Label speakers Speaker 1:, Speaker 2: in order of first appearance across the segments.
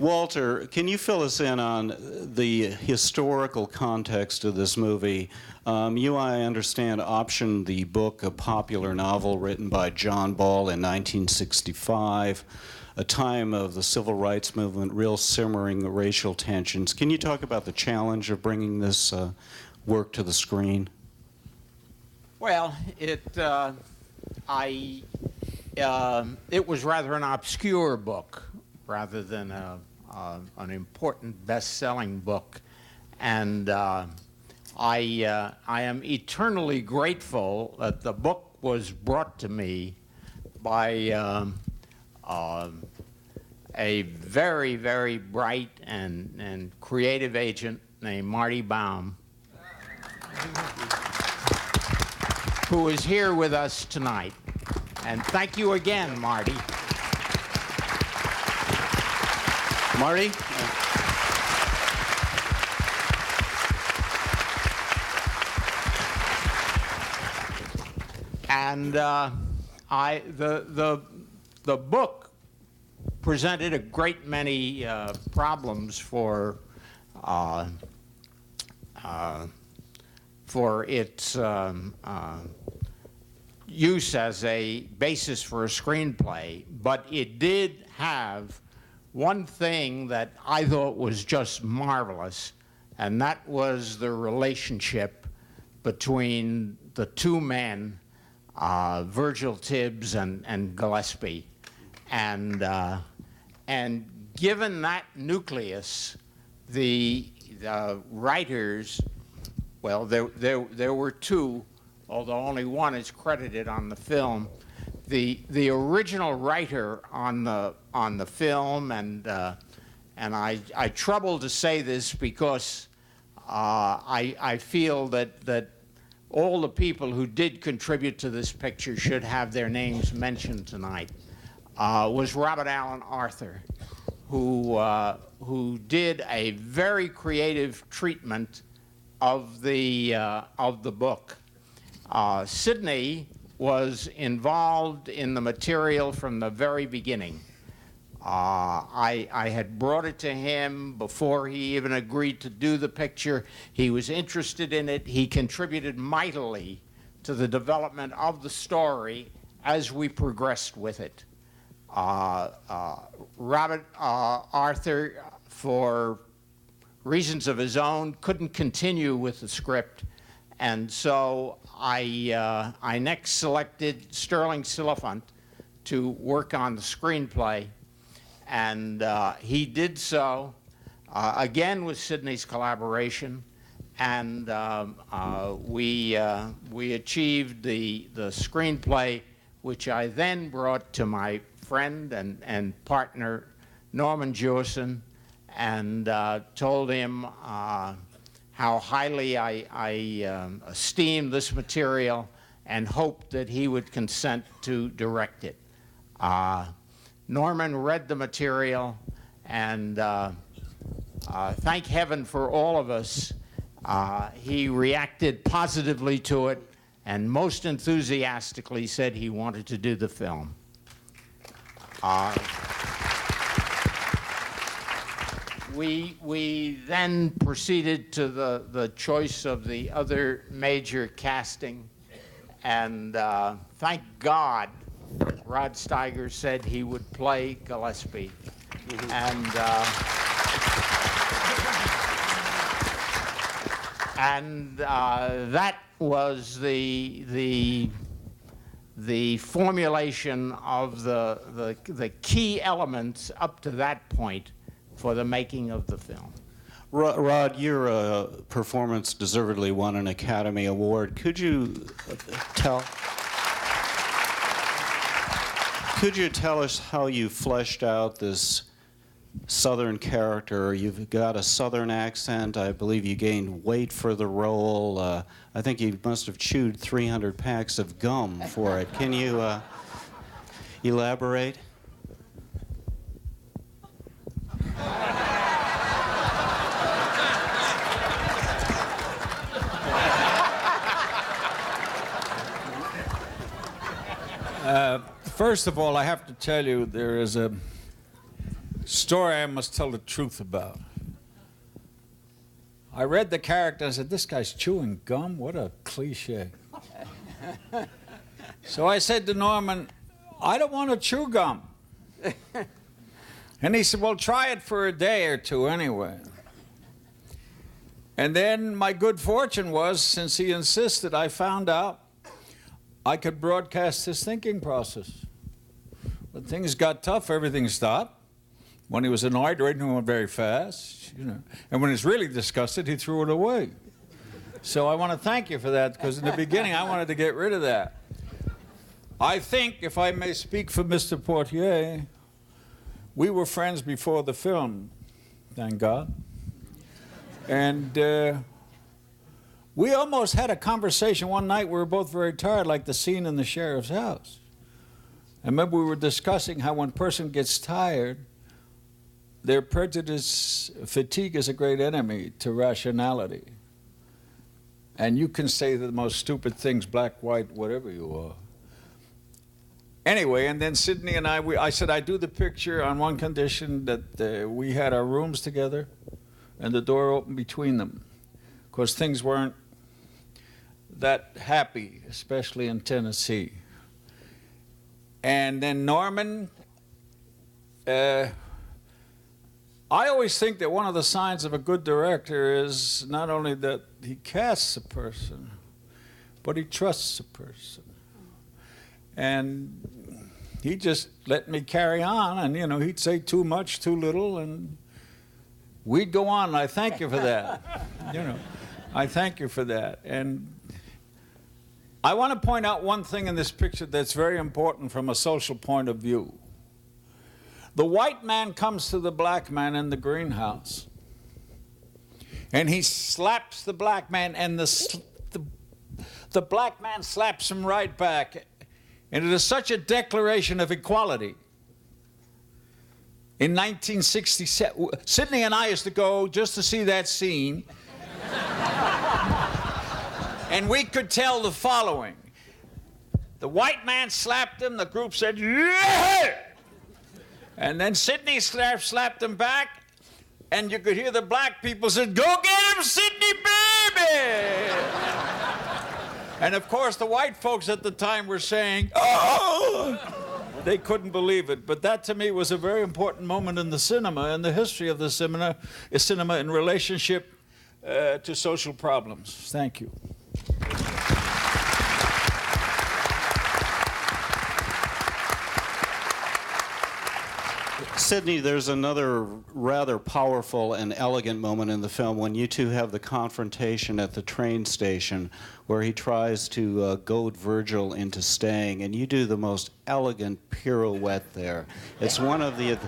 Speaker 1: Walter, can you fill us in on the historical context of this movie? You, I understand, optioned the book, a popular novel written by John Ball in 1965, a time of the civil rights movement, real simmering racial tensions. Can you talk about the challenge of bringing this work to the screen?
Speaker 2: Well, it was rather an obscure book rather than an important best-selling book, and I am eternally grateful that the book was brought to me by a very, very bright and creative agent named Marty Baum, who is here with us tonight. And thank you again, Marty.
Speaker 1: Marty?
Speaker 2: And the book presented a great many problems for its use as a basis for a screenplay, but it did have one thing that I thought was just marvelous, and that was the relationship between the two men, Virgil Tibbs and Gillespie. And given that nucleus, the writers, well, there were two, although only one is credited on the film. The original writer on the film, and I trouble to say this because I feel that all the people who did contribute to this picture should have their names mentioned tonight, was Robert Allen Arthur, who did a very creative treatment of the book. Sidney was involved in the material from the very beginning. I had brought it to him before he even agreed to do the picture. He was interested in it. He contributed mightily to the development of the story as we progressed with it. Robert Arthur, for reasons of his own, couldn't continue with the script, and so I next selected Sterling Silliphant to work on the screenplay, and he did so, again with Sidney's collaboration, and we achieved the screenplay, which I then brought to my friend and partner Norman Jewison, and told him how highly I esteemed this material and hoped that he would consent to direct it. Norman read the material, and thank heaven for all of us, he reacted positively to it and most enthusiastically said he wanted to do the film. We then proceeded to the choice of the other major casting, and thank God Rod Steiger said he would play Gillespie. And that was the formulation of the key elements up to that point for the making of the film.
Speaker 1: Rod, your performance deservedly won an Academy Award. Could you tell us how you fleshed out this Southern character? You've got a Southern accent. I believe you gained weight for the role. I think you must have chewed 300 packs of gum for it. Can you elaborate?
Speaker 3: First of all, I have to tell you there is a story I must tell the truth about. I read the character and I said, this guy's chewing gum? What a cliche. So I said to Norman, I don't want to chew gum. And he said, well, try it for a day or two anyway. And then my good fortune was, since he insisted, I found out I could broadcast his thinking process. When things got tough, everything stopped. When he was annoyed, everything went very fast, you know. And when he's really disgusted, he threw it away. So I want to thank you for that, because in the beginning, I wanted to get rid of that. I think, if I may speak for Mr. Poitier, we were friends before the film, thank God. And we almost had a conversation one night. We were both very tired, like the scene in the sheriff's house. I remember we were discussing how when a person gets tired, their prejudice, fatigue is a great enemy to rationality. And you can say the most stupid things, black, white, whatever you are. Anyway, and then Sidney and I said, I do the picture on one condition, that we had our rooms together and the door open between them, because things weren't that happy, especially in Tennessee. And then Norman, I always think that one of the signs of a good director is not only that he casts a person, but he trusts a person. And he just let me carry on, and, you know, he'd say too much, too little, and we'd go on, and I thank you for that. You know, I thank you for that. And I want to point out one thing in this picture that's very important from a social point of view. The white man comes to the black man in the greenhouse, and he slaps the black man, and the black man slaps him right back. And it is such a declaration of equality. In 1967, Sidney and I used to go just to see that scene. And we could tell the following. The white man slapped him, the group said, yeah! And then Sidney slapped him back, and you could hear the black people say, go get him, Sidney, baby! And of course, the white folks at the time were saying, oh! They couldn't believe it. But that, to me, was a very important moment in the cinema, in the history of the cinema in relationship to social problems. Thank you.
Speaker 1: Sidney, there's another rather powerful and elegant moment in the film when you two have the confrontation at the train station where he tries to goad Virgil into staying, and you do the most elegant pirouette there. It's one of the...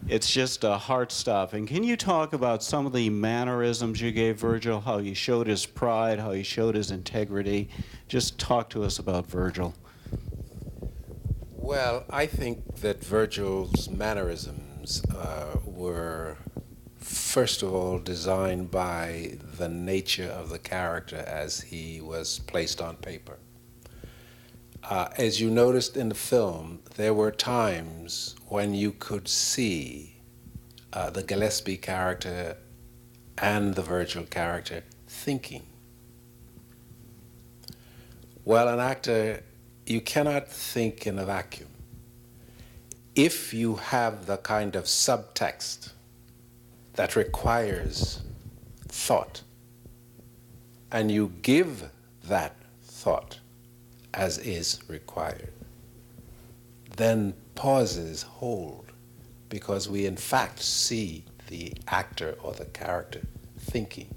Speaker 1: It's just heart-stopping. Can you talk about some of the mannerisms you gave Virgil, how he showed his pride, how he showed his integrity? Just talk to us about Virgil.
Speaker 4: Well, I think that Virgil's mannerisms were, first of all, designed by the nature of the character as he was placed on paper. As you noticed in the film, there were times when you could see the Gillespie character and the Virgil character thinking. Well, an actor, you cannot think in a vacuum. If you have the kind of subtext that requires thought, and you give that thought as is required, then pauses hold, because we in fact see the actor or the character thinking.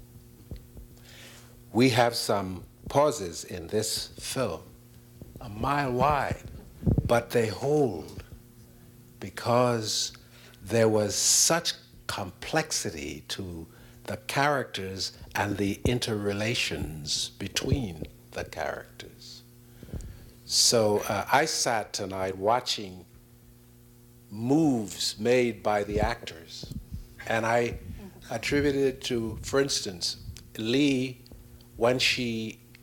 Speaker 4: We have some pauses in this film, a mile wide, but they hold because there was such complexity to the characters and the interrelations between the characters. So I sat tonight watching moves made by the actors, and I attributed it to, for instance, Lee, when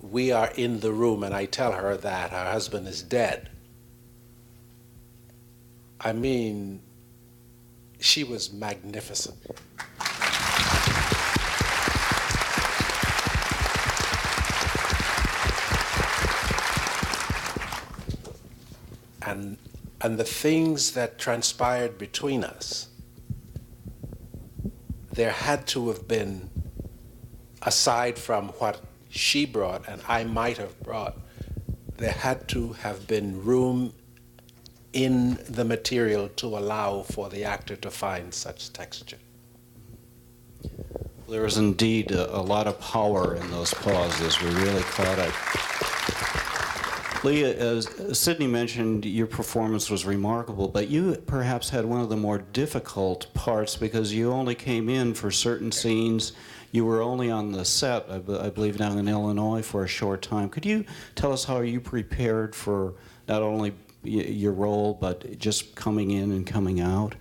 Speaker 4: we are in the room and I tell her that her husband is dead. I mean, She was magnificent. And the things that transpired between us, there had to have been, aside from what she brought and I might have brought, there had to have been room in the material to allow for the actor to find such texture.
Speaker 1: There was indeed a lot of power in those pauses. We really caught it. Leah, as Sidney mentioned, your performance was remarkable, but you perhaps had one of the more difficult parts because you only came in for certain scenes. You were only on the set, I believe, down in Illinois for a short time. Could you tell us how you prepared for not only your role, but just coming in and coming out?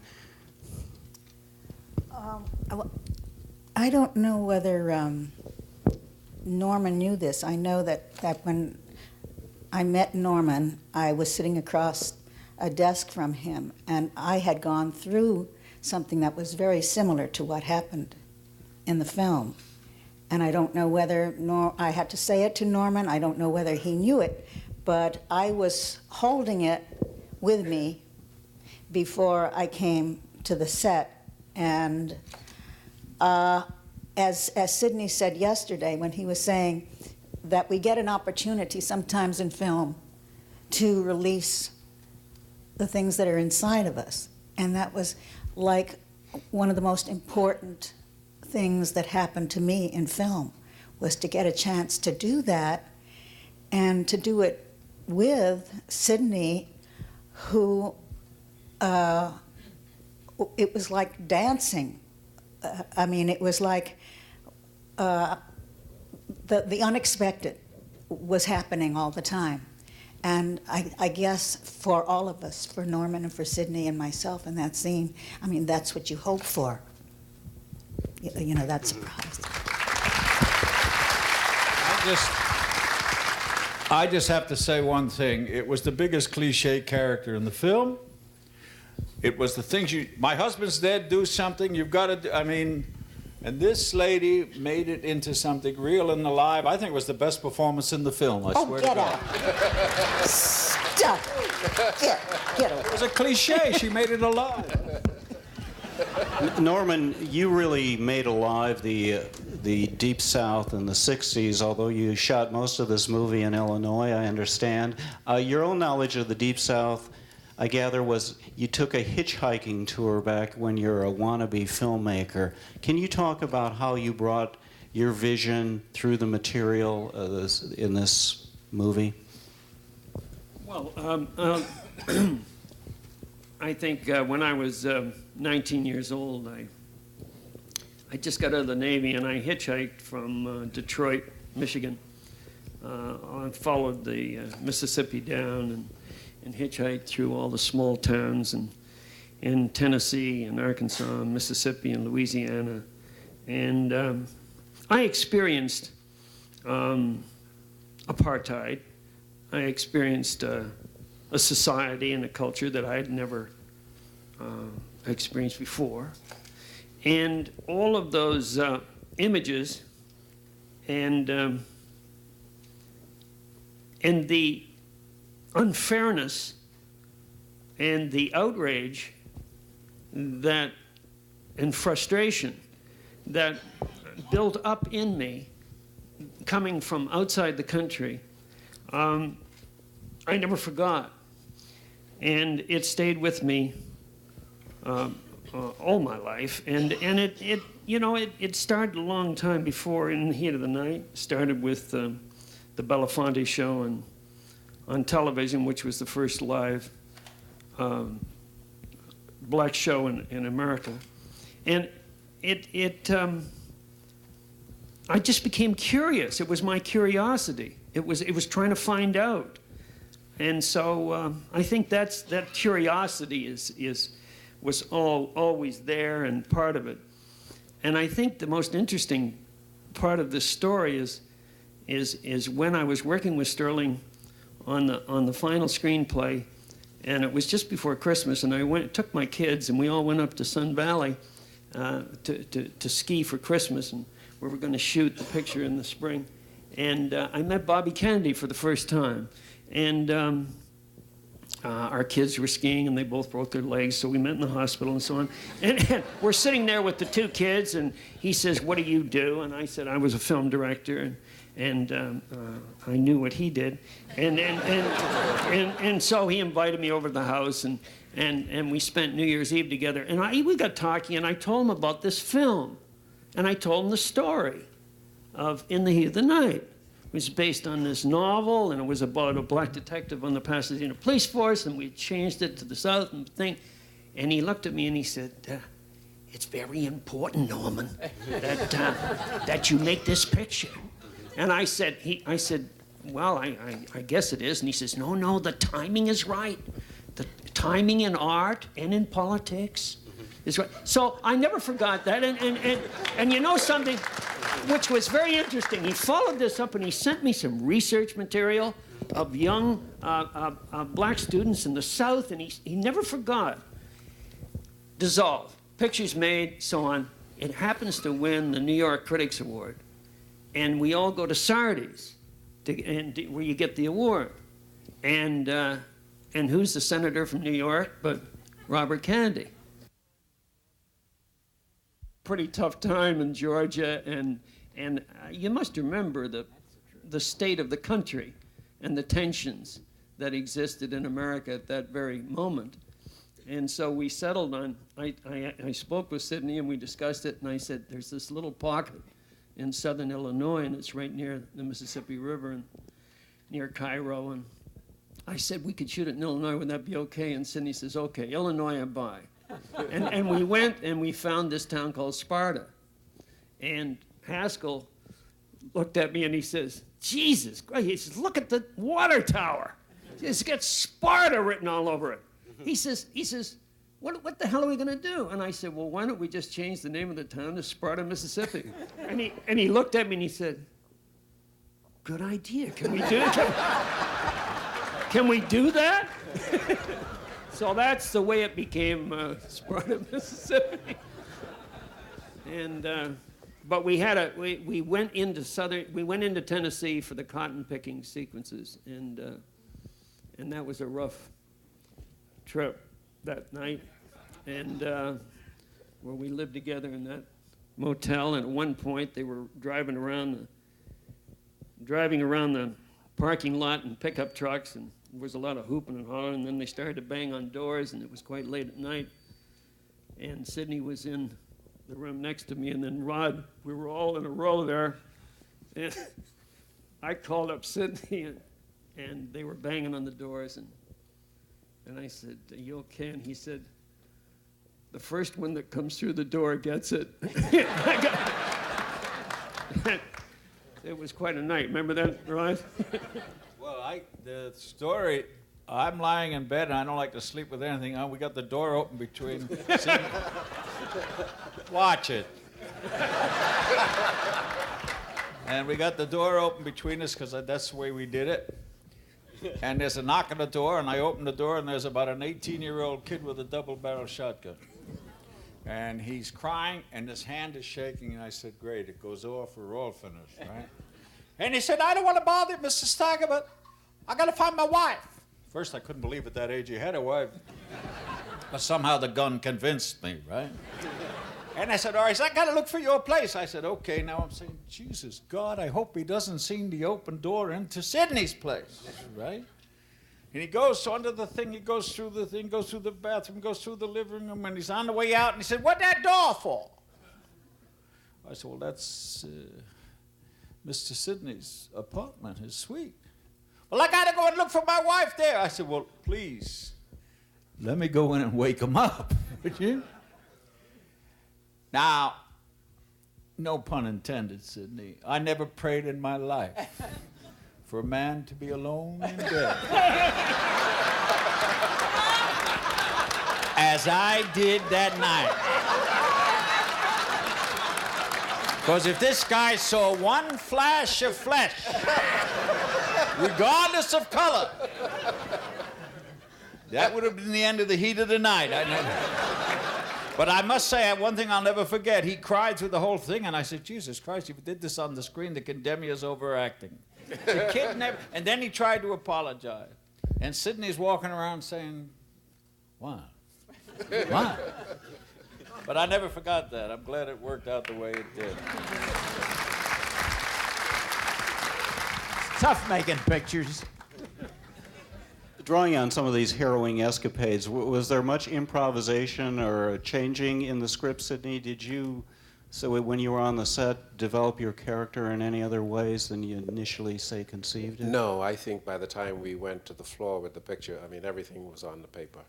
Speaker 5: I don't know whether Norman knew this. I know that when I met Norman, I was sitting across a desk from him, and I had gone through something that was very similar to what happened in the film. And I don't know whether I had to say it to Norman. I don't know whether he knew it, but I was holding it with me before I came to the set. And as Sidney said yesterday when he was saying that we get an opportunity sometimes in film to release the things that are inside of us. And that was like one of the most important things that happened to me in film, was to get a chance to do that and to do it with Sidney, who it was like dancing. I mean, it was like the unexpected was happening all the time. And I guess for all of us, for Norman and for Sidney and myself in that scene, I mean, that's what you hope for. You know, that surprise.
Speaker 3: I just have to say one thing. It was the biggest cliche character in the film. It was the things my husband's dead, do something, you've got to do, I mean, and this lady made it into something real and alive. I think it was the best performance in the film, I swear to God.
Speaker 5: Out. Stop. Get away.
Speaker 3: It was a cliche, she made it alive.
Speaker 1: Norman, you really made alive the Deep South in the 60s, although you shot most of this movie in Illinois, I understand. Your own knowledge of the Deep South, I gather, was you took a hitchhiking tour back when you're a wannabe filmmaker. Can you talk about how you brought your vision through the material in this movie?
Speaker 6: Well, I think when I was 19 years old, I just got out of the Navy and I hitchhiked from Detroit, Michigan. I followed the Mississippi down and hitchhiked through all the small towns in Tennessee and Arkansas and Mississippi and Louisiana. And I experienced apartheid. I experienced a society and a culture that I had never experienced before. And all of those images and the unfairness and the outrage and frustration that built up in me coming from outside the country, I never forgot. And it stayed with me all my life. And it started a long time before, in the heat of the night. It started with the Belafonte show on television, which was the first live black show in America. And I just became curious. It was my curiosity. It was trying to find out. And so I think that curiosity was always there and part of it. And I think the most interesting part of this story is when I was working with Sterling on the final screenplay, And it was just before Christmas, and I took my kids, and we all went up to Sun Valley to ski for Christmas, and we were going to shoot the picture in the spring. And I met Bobby Kennedy for the first time. And our kids were skiing, and they both broke their legs, so we met in the hospital and so on. And we're sitting there with the two kids, and he says, "What do you do?" And I said, "I was a film director." And I knew what he did. And so he invited me over to the house, and we spent New Year's Eve together. And we got talking, and I told him about this film. And I told him the story of In the Heat of the Night. It was based on this novel, and it was about a black detective on the Pasadena police force, and we changed it to the South and thing. And he looked at me and he said, "It's very important, Norman, that you make this picture." And I said, "Well, I guess it is." And he says, No, the timing is right. The timing in art and in politics is right. So I never forgot that. And you know something, which was very interesting. He followed this up and he sent me some research material of young black students in the South, and he never forgot. Dissolve, pictures made, so on. It happens to win the New York Critics Award. And we all go to Sardi's, where you get the award. And who's the senator from New York but Robert Kennedy? Pretty tough time in Georgia, and you must remember the state of the country and the tensions that existed in America at that very moment. And so we settled on, I spoke with Sidney and we discussed it, and I said, there's this little pocket in southern Illinois, and it's right near the Mississippi River and near Cairo. And I said, we could shoot it in Illinois, would that be okay? And Sidney says, okay, Illinois I buy. And we went and we found this town called Sparta. And Haskell looked at me and he says, Jesus Christ, he says, look at the water tower. It's got Sparta written all over it. He says, what the hell are we going to do? And I said, well, why don't we just change the name of the town to Sparta, Mississippi? And he looked at me and he said, good idea. Can we do it? Can we do that? So that's the way it became Sparta, Mississippi. And but we went into Tennessee for the cotton picking sequences, and that was a rough trip that night, and where we lived together in that motel. And at one point, they were driving around the parking lot in pickup trucks, and there was a lot of hooping and hollering. And then they started to bang on doors, and it was quite late at night. And Sidney was in the room next to me, and then Rod. We were all in a row there, and I called up Sidney, and they were banging on the doors, and I said, are you okay? And he said, the first one that comes through the door gets it. It was quite a night. Remember that, Rod?
Speaker 3: Well, the story, I'm lying in bed and I don't like to sleep with anything on. We got the door open between. Watch it. And we got the door open between us because that's the way we did it. And there's a knock on the door, and I open the door, and there's about an 18-year-old kid with a double-barrel shotgun. And he's crying, and his hand is shaking, and I said, great, it goes off, we're all finished, right? And he said, I don't want to bother you, Mr. Steiger, but I got to find my wife. First, I couldn't believe at that age he had a wife. But somehow the gun convinced me, right? And I said, all right, so I got to look for your place. I said, okay. Now I'm saying, Jesus, God, I hope he doesn't see the open door into Sidney's place, right? And he goes under the thing, he goes through the thing, goes through the bathroom, goes through the living room, and he's on the way out, and he said, what's that door for? I said, well, that's Mr. Sidney's apartment, his suite. Well, I got to go and look for my wife there. I said, well, please, let me go in and wake him up, would you? Now, no pun intended, Sidney, I never prayed in my life for a man to be alone in bed as I did that night. Because if this guy saw one flash of flesh, regardless of color, That would have been the end of the heat of the night. I know. But I must say, one thing I'll never forget, he cried through the whole thing, and I said, Jesus Christ, if you did this on the screen, the condemn you as overacting. The kid never, and then he tried to apologize. And Sidney's walking around saying, why? Why? But I never forgot that. I'm glad it worked out the way it did.
Speaker 2: It's tough making pictures.
Speaker 1: Drawing on some of these harrowing escapades, was there much improvisation or changing in the script, Sidney? Did you, so when you were on the set, develop your character in any other ways than you initially, say, conceived it?
Speaker 4: No, I think by the time we went to the floor with the picture, I mean, everything was on the paper.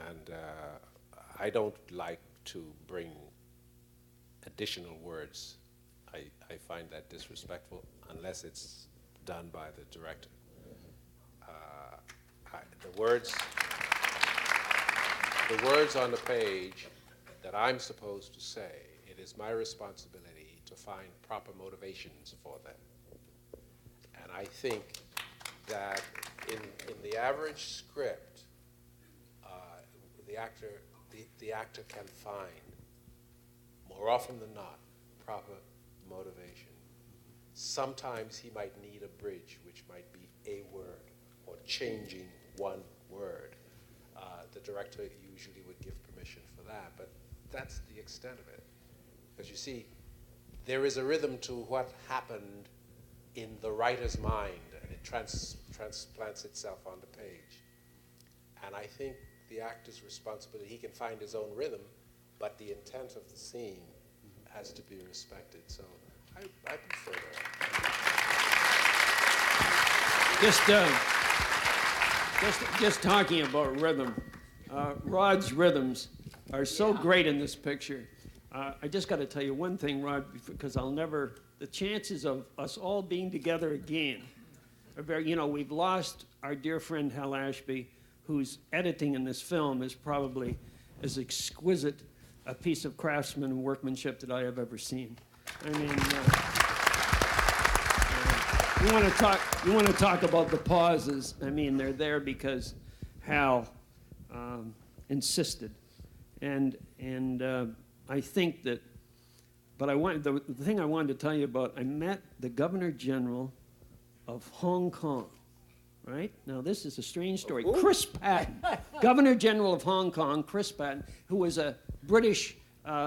Speaker 4: And I don't like to bring additional words. I find that disrespectful unless it's done by the director. The words on the page that I'm supposed to say, it is my responsibility to find proper motivations for them. And I think that in the average script, the actor can find, more often than not, proper motivation. Sometimes he might need a bridge, which might be a word, or changing one word. The director usually would give permission for that, but that's the extent of it. Because you see, there is a rhythm to what happened in the writer's mind, and it transplants itself on the page. And I think the actor's responsibility, he can find his own rhythm, but the intent of the scene has to be respected. So I prefer that.
Speaker 6: Just talking about rhythm, Rod's rhythms are so great in this picture. I just got to tell you one thing, Rod, because the chances of us all being together again are very, we've lost our dear friend Hal Ashby, whose editing in this film is probably as exquisite a piece of craftsman and workmanship that I have ever seen. I mean, you want to talk about the pauses. I mean, they're there because Hal insisted, and I think that. But the thing I wanted to tell you about, I met the Governor General of Hong Kong. Right? Now, this is a strange story. Ooh. Chris Patton, Governor General of Hong Kong, Chris Patton, who was a British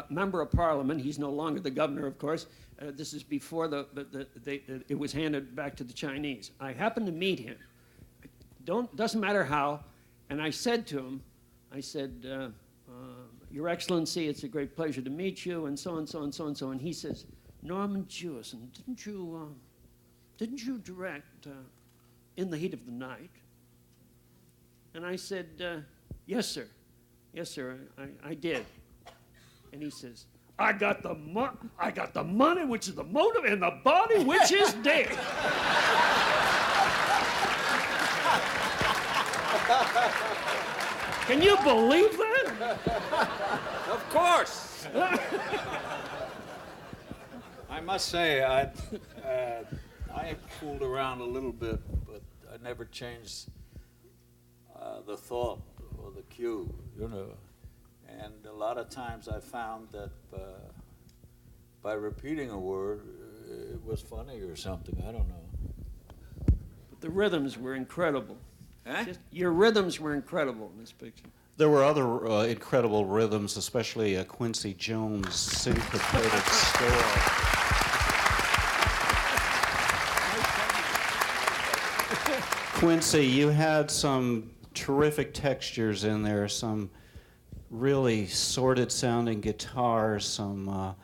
Speaker 6: member of Parliament. He's no longer the governor, of course. This is before it was handed back to the Chinese. I happened to meet him. Doesn't matter how. And I said to him, Your Excellency, it's a great pleasure to meet you, and so and so and so and so. And he says, Norman Jewison, didn't you direct In the Heat of the Night? And I said, yes, sir. Yes, sir, I did. And he says, I got the money, which is the motive, and the body, which is dead. Can you believe that?
Speaker 3: Of course. I must say, I fooled around a little bit, but I never changed the thought or the cue, And a lot of times I found that by repeating a word, it was funny or something. I don't know.
Speaker 6: But the rhythms were incredible.
Speaker 3: Huh?
Speaker 6: Your rhythms were incredible in this picture.
Speaker 1: There were other incredible rhythms, especially Quincy Jones' syncopated score. Quincy, you had some terrific textures in there, some really sordid sounding guitars, some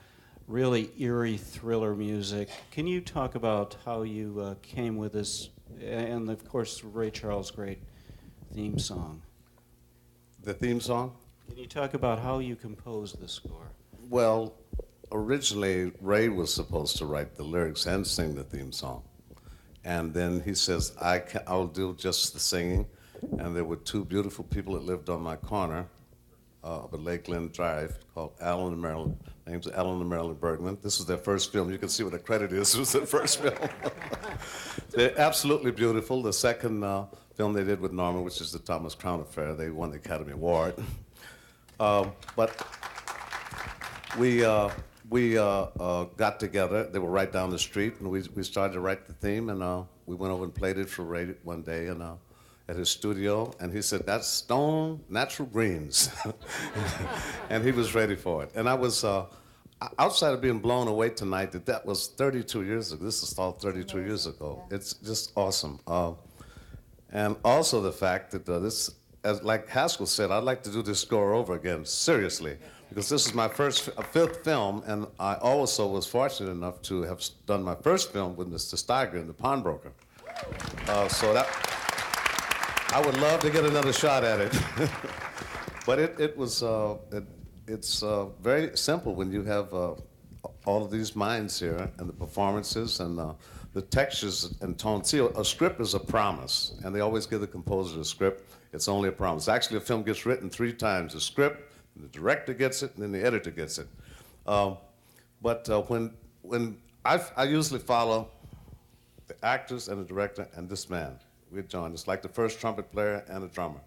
Speaker 1: really eerie thriller music. Can you talk about how you came with this, and of course Ray Charles' great theme song?
Speaker 7: The theme song?
Speaker 1: Can you talk about how you composed the score?
Speaker 7: Well, originally Ray was supposed to write the lyrics and sing the theme song. And then he says, I'll do just the singing. And there were two beautiful people that lived on my corner of a Lakeland Drive called Alan and Marilyn. Name's Alan and Marilyn Bergman. This was their first film. You can see what the credit is. It was their first film. They're absolutely beautiful. The second film they did with Norman, which is the Thomas Crown Affair. They won the Academy Award. But we got together. They were right down the street, and we started to write the theme, and we went over and played it for Ray one day, and at his studio, and he said, "That's stone natural greens," and he was ready for it. And I was outside of being blown away tonight that was 32 years ago. This is all 32 years ago. It's just awesome. And also the fact that this, as like Haskell said, I'd like to do this score over again, seriously, because this is my fifth film, and I also was fortunate enough to have done my first film with Mr. Steiger in The Pawnbroker. So that, I would love to get another shot at it. But it's very simple when you have all of these minds here, and the performances, and the textures and tones. See, a script is a promise, and they always give the composer the script. It's only a promise. Actually, a film gets written 3 times. The script, the director gets it, and then the editor gets it. But when I usually follow the actors and the director and this man, with John. It's like the first trumpet player and a drummer.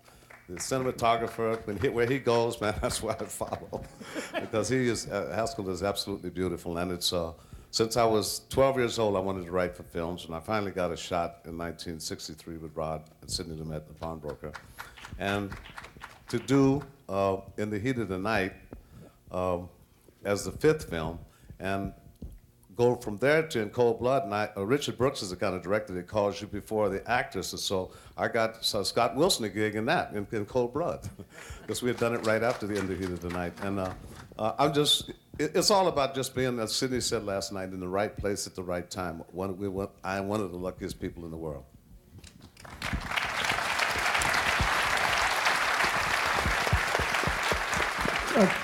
Speaker 7: The cinematographer, where he goes, man, that's where I follow. Because Haskell is absolutely beautiful. And it's, since I was 12 years old, I wanted to write for films, and I finally got a shot in 1963 with Rod and Sidney met The Pawnbroker. And to do In the Heat of the Night as the 5th film, and go from there to In Cold Blood, and Richard Brooks is the kind of director that calls you before the actors, and so I got Scott Wilson a gig in that, in Cold Blood, because we had done it right after the end of Heat of the Night. And it's all about just being, as Sidney said last night, in the right place at the right time. I am one of the luckiest people in the world.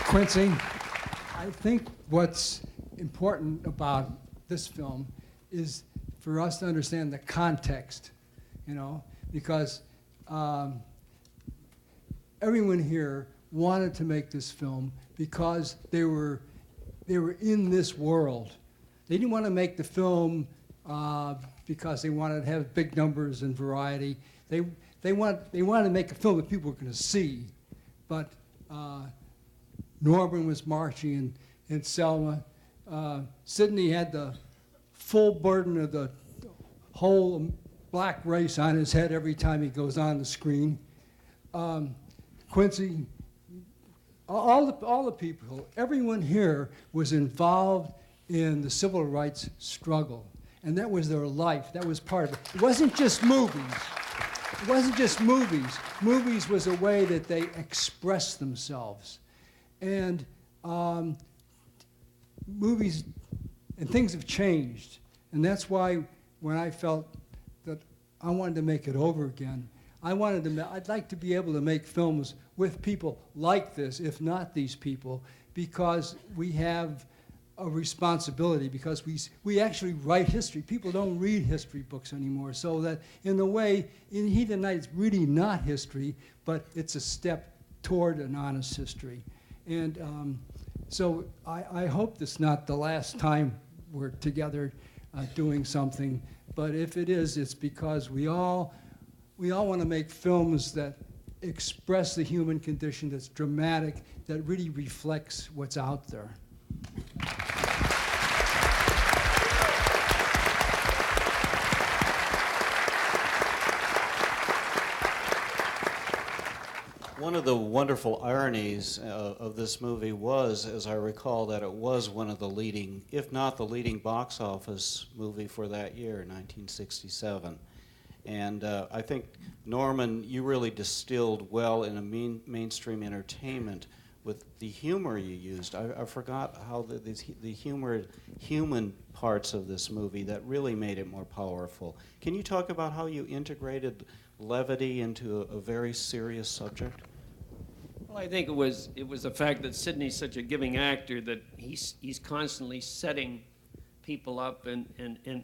Speaker 8: Quincy, I think what's important about this film is for us to understand the context, because everyone here wanted to make this film because they were in this world. They didn't want to make the film because they wanted to have big numbers and variety. They wanted to make a film that people were going to see, but Norman was marching in Selma. Sidney had the full burden of the whole black race on his head every time he goes on the screen. Quincy, all the people, everyone here was involved in the civil rights struggle, and that was their life. That was part of it. It wasn't just movies. It wasn't just movies. Movies was a way that they expressed themselves, and movies and things have changed, and that's why when I felt that I wanted to make it over again, I'd like to be able to make films with people like this, if not these people, because we have a responsibility, because we actually write history. People don't read history books anymore, so that in a way, In Heat of the Night, it's really not history, but it's a step toward an honest history. And so I hope this is not the last time we're together doing something, but if it is, it's because we all want to make films that express the human condition, that's dramatic, that really reflects what's out there.
Speaker 1: One of the wonderful ironies of this movie was, as I recall, that it was one of the leading, if not the leading box office movie for that year, 1967. And I think, Norman, you really distilled well in a mainstream entertainment with the humor you used. I forgot how the human parts of this movie that really made it more powerful. Can you talk about how you integrated levity into a very serious subject?
Speaker 6: Well, I think it was the fact that Sidney's such a giving actor that he's constantly setting people up, and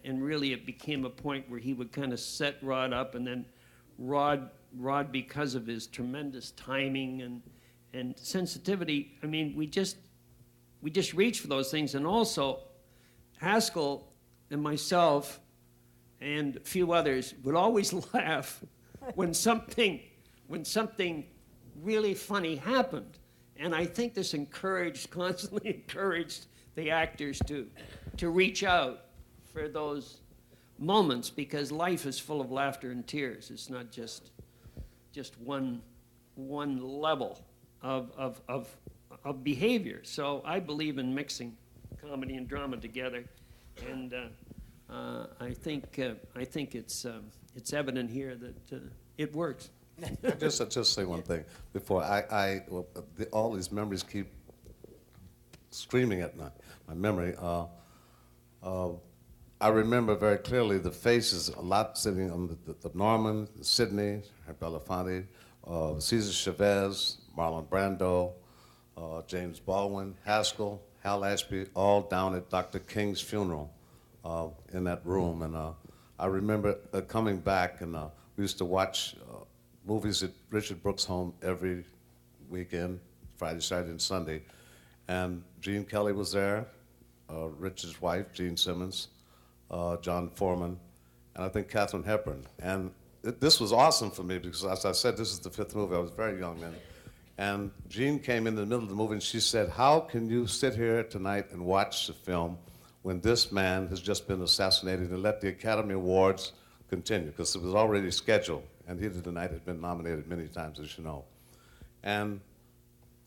Speaker 6: really it became a point where he would kind of set Rod up, and then Rod, because of his tremendous timing and sensitivity, I mean, we just reached for those things. And also, Haskell and myself and a few others would always laugh when something really funny happened. And I think this constantly encouraged the actors to reach out for those moments, because life is full of laughter and tears. It's not just one level of behavior. So I believe in mixing comedy and drama together, and I think it's evident here that it works.
Speaker 7: Just say one thing before all these memories keep screaming at my memory. I remember very clearly the faces, a lot sitting on the Norman, Sidney, Belafonte, Cesar Chavez, Marlon Brando, James Baldwin, Haskell, Hal Ashby, all down at Dr. King's funeral in that room. And I remember coming back, and we used to watch movies at Richard Brooks' home every weekend, Friday, Saturday, and Sunday. And Gene Kelly was there, Richard's wife, Gene Simmons, John Foreman, and I think Katharine Hepburn. And this was awesome for me because, as I said, this is the 5th movie. I was very young then. And Jean came in the middle of the movie and she said, "How can you sit here tonight and watch the film when this man has just been assassinated, and let the Academy Awards continue?" Because it was already scheduled, and Heat of the Night had been nominated many times, as you know. And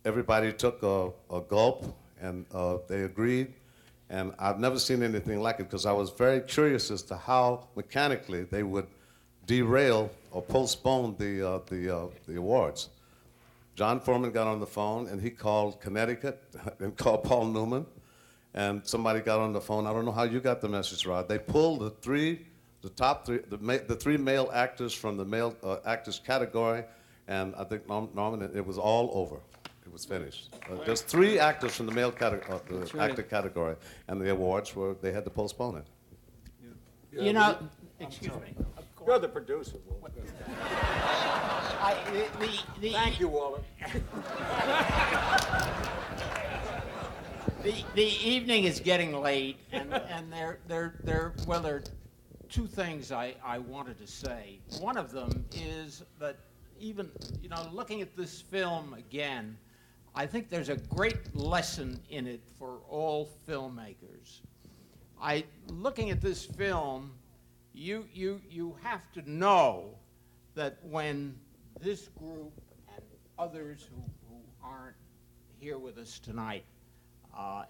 Speaker 7: everybody took a gulp, and they agreed. And I've never seen anything like it, because I was very curious as to how mechanically they would derail or postpone the awards. John Foreman got on the phone, and he called Connecticut and called Paul Newman, and somebody got on the phone. I don't know how you got the message, Rod. They pulled the top three, the 3 male actors from the male actors category, and I think Norman, it was all over. It was finished. Just 3 actors from the male actor category, and the awards they had to postpone it.
Speaker 2: You know, excuse me.
Speaker 3: You're the producer, Walter. Thank you, Walter.
Speaker 2: The evening is getting late, and there are 2 things I wanted to say. One of them is that even, looking at this film again, I think there's a great lesson in it for all filmmakers. Looking at this film, you have to know that when this group and others who aren't here with us tonight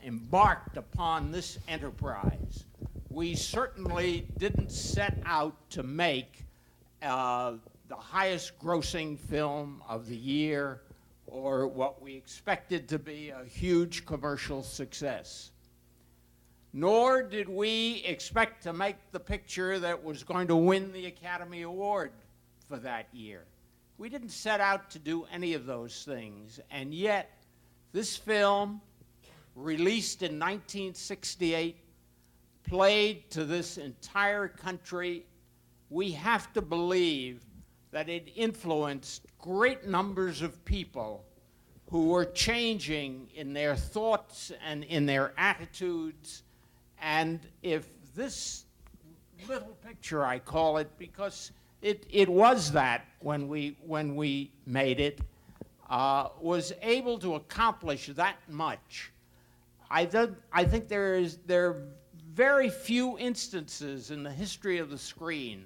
Speaker 2: embarked upon this enterprise, we certainly didn't set out to make the highest grossing film of the year, or what we expected to be a huge commercial success. Nor did we expect to make the picture that was going to win the Academy Award for that year. We didn't set out to do any of those things, and yet this film, released in 1968, played to this entire country. We have to believe that it influenced great numbers of people who were changing in their thoughts and in their attitudes. And if this little picture, I call it, because it was that when we made it, was able to accomplish that much, I think there are very few instances in the history of the screen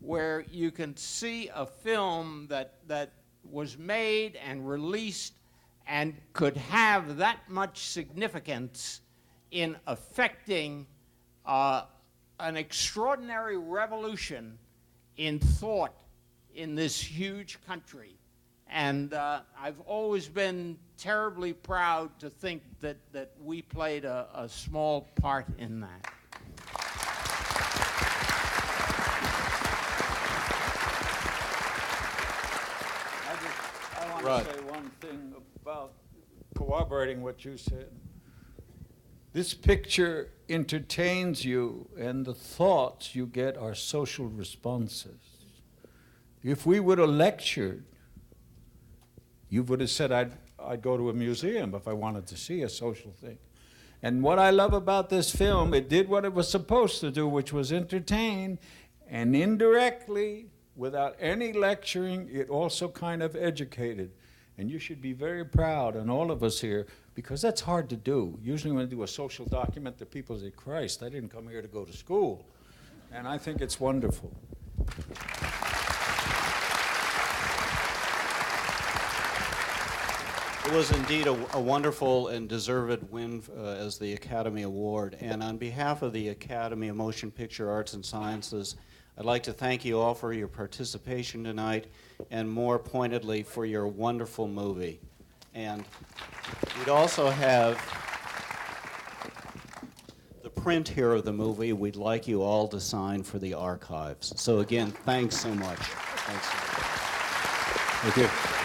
Speaker 2: where you can see a film that was made and released and could have that much significance in affecting an extraordinary revolution in thought in this huge country. And I've always been terribly proud to think that we played a small part in that.
Speaker 3: I want to say one thing about corroborating what you said. This picture entertains you, and the thoughts you get are social responses. If we would have lectured, you would have said I'd go to a museum if I wanted to see a social thing. And what I love about this film, it did what it was supposed to do, which was entertain, and indirectly without any lecturing, it also kind of educated. And you should be very proud, and all of us here, because that's hard to do. Usually when I do a social document, the people say, Christ, I didn't come here to go to school. And I think it's wonderful.
Speaker 1: It was indeed a wonderful and deserved win as the Academy Award. And on behalf of the Academy of Motion Picture Arts and Sciences, I'd like to thank you all for your participation tonight, and more pointedly for your wonderful movie. And we'd also have the print here of the movie we'd like you all to sign for the archives. So again, thanks so much. Thanks.
Speaker 4: Thank you.